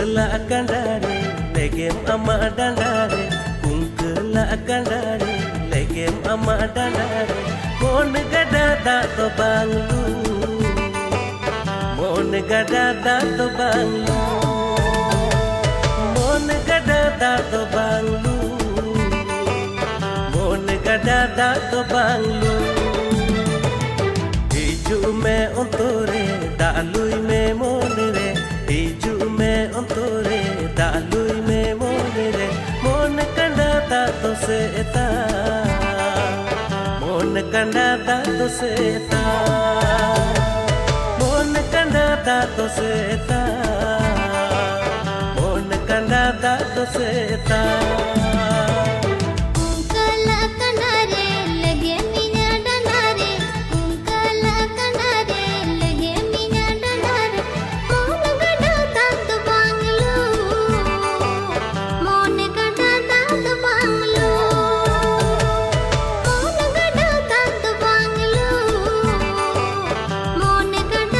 Kungkela kandare legem ama dandare Kungkela kandare legem ama dandare Mon gada da to banglu Mon gada da to banglu Mon gada da to banglu Mon gada da to banglu Hiju me ontore dalui me monire Hiju me ontore dalui me monire Mon kanda da to seta Mon kanda da to seta Mon kanda da to seta Mon kanda da to seta